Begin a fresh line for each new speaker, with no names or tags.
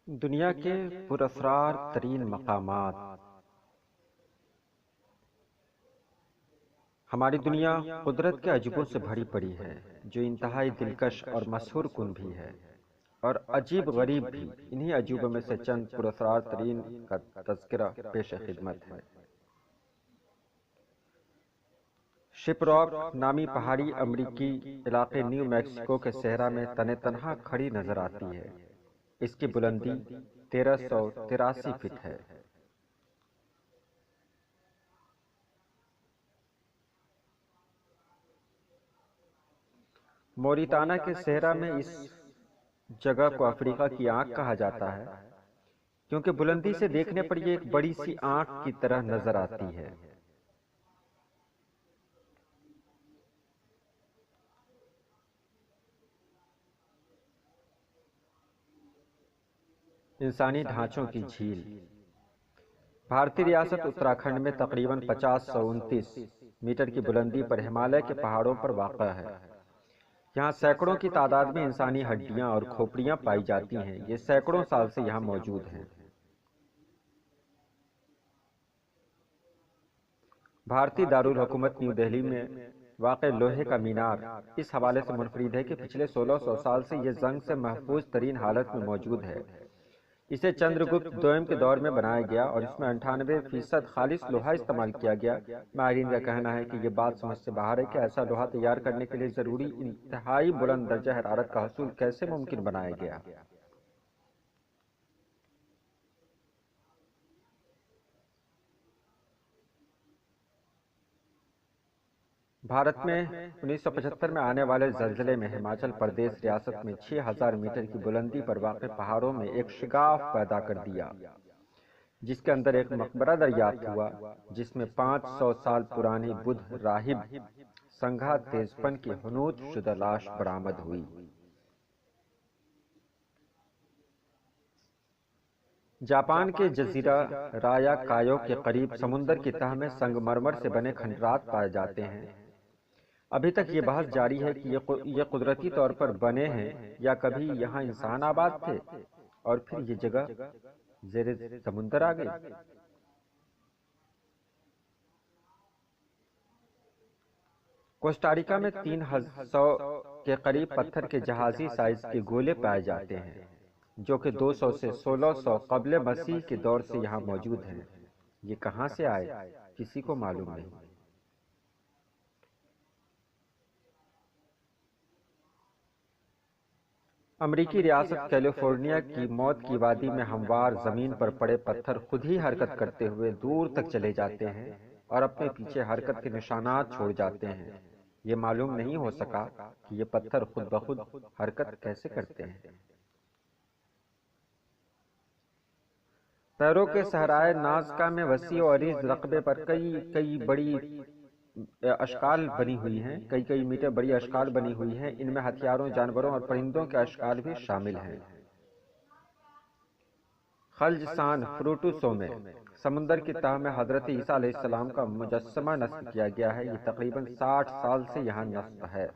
دنیا کے پراسرار ترین مقامات۔ ہماری دنیا قدرت کے عجوبوں سے بھری پڑی ہے جو انتہائی دلکش اور مسحور کن بھی ہے اور عجیب غریب بھی۔ انہی عجوبوں میں سے چند پراسرار ترین کا تذکرہ پیش خدمت ہے۔ شپ راک نامی پہاڑی امریکی علاقے نیو میکسیکو کے صحرا میں تنہا کھڑی نظر آتی ہے۔ اس کی بلندی 1383 فٹ ہے۔ موریتانا کے صحرا میں اس جگہ کو افریقہ کی آنکھ کہا جاتا ہے کیونکہ بلندی سے دیکھنے پر یہ ایک بڑی سی آنکھ کی طرح نظر آتی ہے۔ انسانی ڈھانچوں کی جھیل۔ بھارتی ریاست اتراکھنڈ میں تقریباً 5029 میٹر کی بلندی پر ہمالیہ کے پہاڑوں پر واقع ہے۔ یہاں سینکڑوں کی تعداد میں انسانی ہڈیاں اور کھوپڑیاں پائی جاتی ہیں۔ یہ سینکڑوں سال سے یہاں موجود ہیں۔ بھارتی دارالحکومت نیو دہلی میں واقع لوہے کا مینار اس حوالے سے منفرد ہے کہ پچھلے 1600 سال سے یہ زنگ سے محفوظ ترین حالت میں موجود ہے۔ اسے چندرگپت دوئم کے دور میں بنایا گیا اور اس میں 98% خالص لوہا استعمال کیا گیا۔ ماہرین کا کہنا ہے کہ یہ بات سمجھ سے باہر ہے کہ ایسا لوہا تیار کرنے کے لیے ضروری انتہائی بلند درجہ حرارت کا حصول کیسے ممکن بنایا گیا۔ بھارت میں 1975 میں آنے والے زلزلے میں ہماچل پردیش ریاست میں 6000 میٹر کی بلندی پر واقع پہاڑوں میں ایک شگاف پیدا کر دیا جس کے اندر ایک مقبرہ دریافت ہوا جس میں 500 سال پرانی بدھ راہب سنگھا تیزپن کی حنوط شدہ لاش برآمد ہوئی۔ جاپان کے جزیرہ رایا کایو کے قریب سمندر کی تہہ میں سنگ مرمر سے بنے کھنڈرات پائے جاتے ہیں۔ ابھی تک یہ بحث جاری ہے کہ یہ قدرتی طور پر بنے ہیں یا کبھی یہاں انسان آباد تھے اور پھر یہ جگہ زیر سمندر آ گئی۔ کوسٹاریکا میں 300 کے قریب پتھر کے جہازی سائز کے گولے پائے جاتے ہیں جو کہ 200 سے 1600 قبل مسیح کے دور سے یہاں موجود ہیں۔ یہ کہاں سے آئے کسی کو معلوم نہیں۔ امریکی ریاست کیلیفورنیا کی موت کی وادی میں ہموار زمین پر پڑے پتھر خود ہی حرکت کرتے ہوئے دور تک چلے جاتے ہیں اور اپنے پیچھے حرکت کے نشانات چھوڑ جاتے ہیں۔ یہ معلوم نہیں ہو سکا کہ یہ پتھر خود بخود حرکت کیسے کرتے ہیں۔ پیرو کے صحرائے نازکا میں وسیع و عریض رقبے پر کئی بڑی اشکال بنی ہوئی ہیں، کئی میٹر بڑی اشکال بنی ہوئی ہیں۔ ان میں ہتھیاروں، جانوروں اور پرندوں کے اشکال بھی شامل ہیں۔ خلج سان فروٹوسو میں سمندر کی تہہ میں حضرت عیسیٰ علیہ السلام کا مجسمہ نصب کیا گیا ہے۔ یہ تقریباً 60 سال سے یہاں نصب ہے۔